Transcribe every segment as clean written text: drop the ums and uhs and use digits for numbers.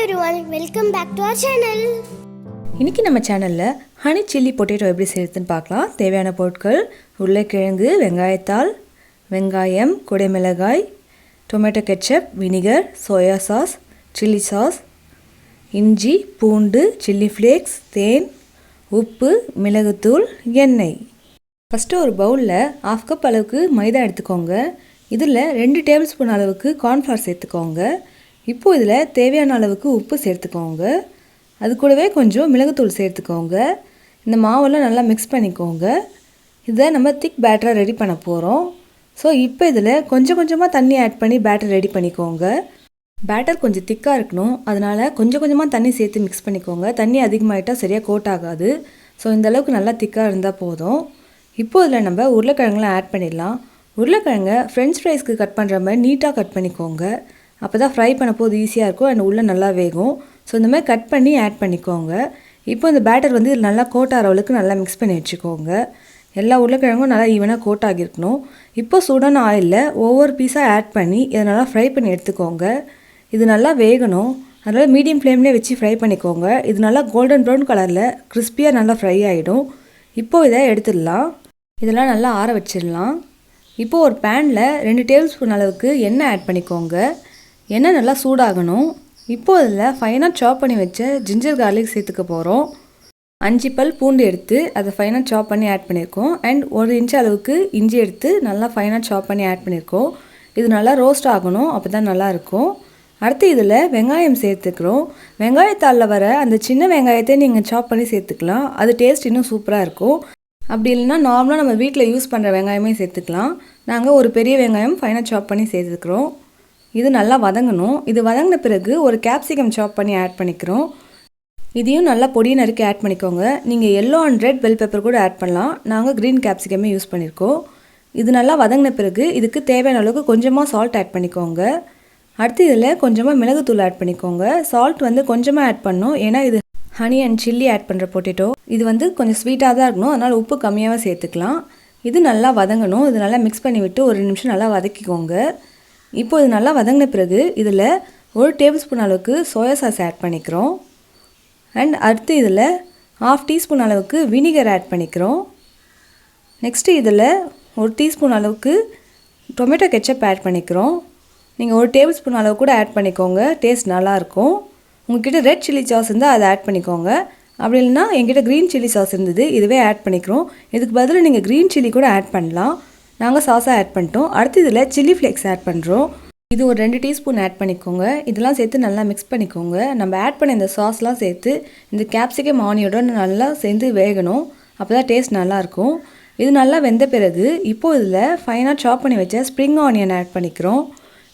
everyone, welcome back to our channel. இன்னைக்கு நம்ம சேனல்ல ஹனி சில்லி பொட்டேட்டோ எப்படி செய்யறதுன்னு பார்க்கலாம். தேவையான பொருட்கள் உருளைக்கிழங்கு, வெங்காயத்தாள், வெங்காயம், குடைமிளகாய், டொமேட்டோ கெச்சப், வினிகர், சோயா சாஸ், சில்லி சாஸ், இஞ்சி, பூண்டு, சில்லி ஃப்ளேக்ஸ், தேன், உப்பு, மிளகுத்தூள், எண்ணெய். ஃபஸ்ட்டு ஒரு பவுலில் 1/2 கப் அளவுக்கு மைதா எடுத்துக்கோங்க. இதில் 2 டேபிள் ஸ்பூன் அளவுக்கு கார்ன்ஃப்ளவர் சேர்த்துக்கோங்க. இப்போது இதில் தேவையான அளவுக்கு உப்பு சேர்த்துக்கோங்க. அது கூடவே கொஞ்சம் மிளகுத்தூள் சேர்த்துக்கோங்க. இந்த மாவெல்லாம் நல்லா மிக்ஸ் பண்ணிக்கோங்க. இதை நம்ம திக் பேட்டரை ரெடி பண்ண போகிறோம். ஸோ இப்போ இதில் கொஞ்சம் கொஞ்சமாக தண்ணி ஆட் பண்ணி பேட்டர் ரெடி பண்ணிக்கோங்க. பேட்டர் கொஞ்சம் திக்காக இருக்கணும், அதனால் கொஞ்சம் கொஞ்சமாக தண்ணி சேர்த்து மிக்ஸ் பண்ணிக்கோங்க. தண்ணி அதிகமாகிட்டால் சரியாக கோட் ஆகாது. ஸோ இந்தளவுக்கு நல்லா திக்காக இருந்தால் போதும். இப்போது இதில் நம்ம உருளைக்கிழங்குலாம் ஆட் பண்ணிடலாம். உருளைக்கிழங்கை ஃப்ரெஞ்ச் ஃப்ரைஸ்க்கு கட் பண்ணுற மாதிரி நீட்டாக கட் பண்ணிக்கோங்க. அப்போ தான் ஃப்ரை பண்ண போது ஈஸியாக இருக்கும் அண்ட் உள்ளே நல்லா வேகும். ஸோ இந்த மாதிரி கட் பண்ணி ஆட் பண்ணிக்கோங்க. இப்போ இந்த பேட்டர் வந்து இதில் நல்லா கோட் ஆகிற அளவுக்கு நல்லா மிக்ஸ் பண்ணி வச்சுக்கோங்க. எல்லா உருளைக்கிழங்கும் நல்லா ஈவனாக கோட் ஆகியிருக்கணும். இப்போ சூடான ஆயிலில் ஒவ்வொரு பீஸாக ஆட் பண்ணி இதை நல்லா ஃப்ரை பண்ணி எடுத்துக்கோங்க. இது நல்லா வேகணும், அதனால் மீடியம் ஃப்ளேம்லேயே வச்சு ஃப்ரை பண்ணிக்கோங்க. இது நல்லா கோல்டன் ப்ரௌன் கலரில் கிறிஸ்பியாக நல்லா ஃப்ரை ஆகிடும். இப்போது இதை எடுத்துடலாம். இதெல்லாம் நல்லா ஆற வச்சிடலாம். இப்போது ஒரு பேனில் 2 டேபிள் ஸ்பூன் அளவுக்கு எண்ணெய் ஆட் பண்ணிக்கோங்க. எண்ணெய் நல்லா சூடாகணும். இப்போது இதில் ஃபைனாக சாப் பண்ணி வச்ச ஜிஞ்சர் கார்லிக் சேர்த்துக்க போகிறோம். 5 பல் பூண்டு எடுத்து அதை ஃபைனாக சாப் பண்ணி ஆட் பண்ணியிருக்கோம். அண்ட் 1 இன்ச் அளவுக்கு இஞ்சி எடுத்து நல்லா ஃபைனாக சாப் பண்ணி ஆட் பண்ணியிருக்கோம். இது நல்லா ரோஸ்ட் ஆகணும், அப்போ தான் நல்லாயிருக்கும். அடுத்து இதில் வெங்காயம் சேர்த்துக்கிறோம். வெங்காயத்தாளில் வர அந்த சின்ன வெங்காயத்தை நீங்கள் சாப் பண்ணி சேர்த்துக்கலாம். அது டேஸ்ட் இன்னும் சூப்பராக இருக்கும். அப்படி இல்லைன்னா நார்மலாக நம்ம வீட்டில் யூஸ் பண்ணுற வெங்காயமே சேர்த்துக்கலாம். நாங்கள் ஒரு பெரிய வெங்காயம் ஃபைனாக சாப் பண்ணி சேர்த்துக்கிறோம். இது நல்லா வதங்கணும். இது வதங்கின பிறகு ஒரு கேப்சிகம் சாப் பண்ணி ஆட் பண்ணிக்கிறோம். இதையும் நல்லா பொடி நறுக்கி ஆட் பண்ணிக்கோங்க. நீங்கள் yellow and red bell pepper கூட ஆட் பண்ணலாம். நாங்கள் க்ரீன் கேப்சிகமே யூஸ் பண்ணியிருக்கோம். இது நல்லா வதங்கின பிறகு இதுக்கு தேவையான அளவுக்கு கொஞ்சமாக சால்ட் ஆட் பண்ணிக்கோங்க. அடுத்து இதில் கொஞ்சமாக மிளகுத்தூள் ஆட் பண்ணிக்கோங்க. சால்ட் வந்து கொஞ்சமாக ஆட் பண்ணணும், ஏன்னா இது ஹனி அண்ட் சில்லி ஆட் பண்ணுற பொட்டேட்டோ. இது வந்து கொஞ்சம் ஸ்வீட்டாக தான் இருக்கணும், அதனால் உப்பு கம்மியாகவே சேர்த்துக்கலாம். இது நல்லா வதங்கணும். இது நல்லா மிக்ஸ் பண்ணி விட்டு ஒரு 2 நிமிஷம் நல்லா வதக்கிக்கோங்க. இப்போது இது நல்லா வதங்கின பிறகு இதில் 1 டேபிள் ஸ்பூன் அளவுக்கு சோயா சாஸ் ஆட் பண்ணிக்கிறோம். அண்ட் அடுத்து இதில் 1/2 டீஸ்பூன் அளவுக்கு வினிகர் ஆட் பண்ணிக்கிறோம். நெக்ஸ்ட்டு இதில் 1 டீஸ்பூன் அளவுக்கு டொமேட்டோ கெச்சப் ஆட் பண்ணிக்கிறோம். நீங்கள் 1 டேபிள் ஸ்பூன் அளவு கூட ஆட் பண்ணிக்கோங்க, டேஸ்ட் நல்லாயிருக்கும். உங்கள்கிட்ட ரெட் சில்லி சாஸ் இருந்தால் அதை ஆட் பண்ணிக்கோங்க. அப்படி இல்லைனா எங்கிட்ட க்ரீன் சில்லி சாஸ் இருந்தது, இதுவே ஆட் பண்ணிக்கிறோம். இதுக்கு பதில் நீங்கள் க்ரீன் சில்லி கூட ஆட் பண்ணலாம். நாங்கள் சாஸாக ஆட் பண்ணிட்டோம். அடுத்து இதில் சில்லி ஃப்ளேக்ஸ் ஆட் பண்ணுறோம். இது ஒரு 2 டீஸ்பூன் ஆட் பண்ணிக்கோங்க. இதெல்லாம் சேர்த்து நல்லா மிக்ஸ் பண்ணிக்கோங்க. நம்ம ஆட் பண்ண இந்த சாஸ்லாம் சேர்த்து இந்த கேப்சிகம் ஆனியோட நல்லா சேர்ந்து வேகணும், அப்போ தான் டேஸ்ட் நல்லாயிருக்கும். இது நல்லா வெந்த பிறகு இப்போது இதில் ஃபைனாக சாப் பண்ணி வச்ச ஸ்ப்ரிங் ஆனியன் ஆட் பண்ணிக்கிறோம்.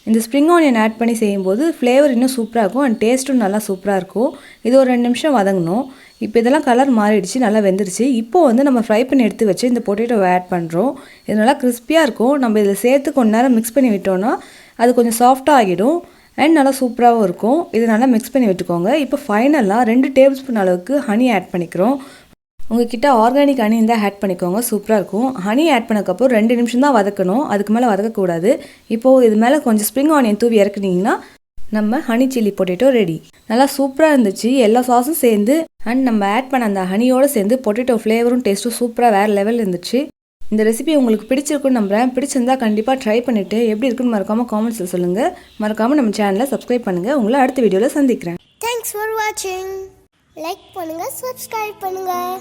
இந்த ஸ்ப்ரிங் ஆனியன் ஆட் பண்ணி செய்யும்போது ஃப்ளேவர் இன்னும் சூப்பராக இருக்கும் அண்ட் டேஸ்ட்டும் நல்லா சூப்பராக இருக்கும். இது ஒரு 2 நிமிஷம் வதங்கணும். இப்போ இதெல்லாம் கலர் மாறிடுச்சு, நல்லா வெந்துருச்சு. இப்போது வந்து நம்ம ஃப்ரை பண்ணி எடுத்து வச்சு இந்த பொட்டேட்டோவை ஆட் பண்ணுறோம். இது நல்லா கிறிஸ்பியாக இருக்கும். நம்ம இதில் சேர்த்து கொஞ்ச நேரம் மிக்ஸ் பண்ணி விட்டோன்னா அது கொஞ்சம் சாஃப்டாக ஆகிடும் அண்ட் நல்லா சூப்பராகவும் இருக்கும். இது நல்லா மிக்ஸ் பண்ணி விட்டுக்கோங்க. இப்போ ஃபைனலாக 2 டேபிள் ஸ்பூன் அளவுக்கு ஹனி ஆட் பண்ணிக்கிறோம். உங்கள்கிட்ட ஆர்கானிக் ஹனி இருந்தால் ஆட் பண்ணிக்கோங்க, சூப்பராக இருக்கும். ஹனி ஆட் பண்ணக்கப்புறம் 2 நிமிஷம் தான் வதக்கணும், அதுக்கு மேலே வதக்கக்கூடாது. இப்போது இது மேலே கொஞ்சம் ஸ்ப்ரிங் ஆனியன் தூவி இறக்குனீங்கன்னா நம்ம ஹனி சில்லி பொட்டேட்டோ ரெடி. நல்லா சூப்பராக இருந்துச்சு. எல்லா சாஸும் சேர்ந்து அண்ட் நம்ம ஆட் பண்ண அந்த ஹனியோடு சேர்ந்து பொட்டேட்டோ ஃப்ளேவரும் டேஸ்ட்டும் சூப்பராக வேறு லெவல் இருந்துச்சு. இந்த ரெசிபி உங்களுக்கு பிடிச்சிருக்குன்னு நம்புகிறேன். பிடிச்சிருந்தா கண்டிப்பாக ட்ரை பண்ணிவிட்டு எப்படி இருக்குன்னு மறக்காமல் காமெண்ட்ஸில் சொல்லுங்கள். மறக்காமல் நம்ம சேனலை சப்ஸ்கிரைப் பண்ணுங்கள். உங்களை அடுத்த வீடியோவில் சந்திக்கிறேன். Thanks for watching. லைக் பண்ணுங்கள், சப்ஸ்கிரைப் பண்ணுங்கள்.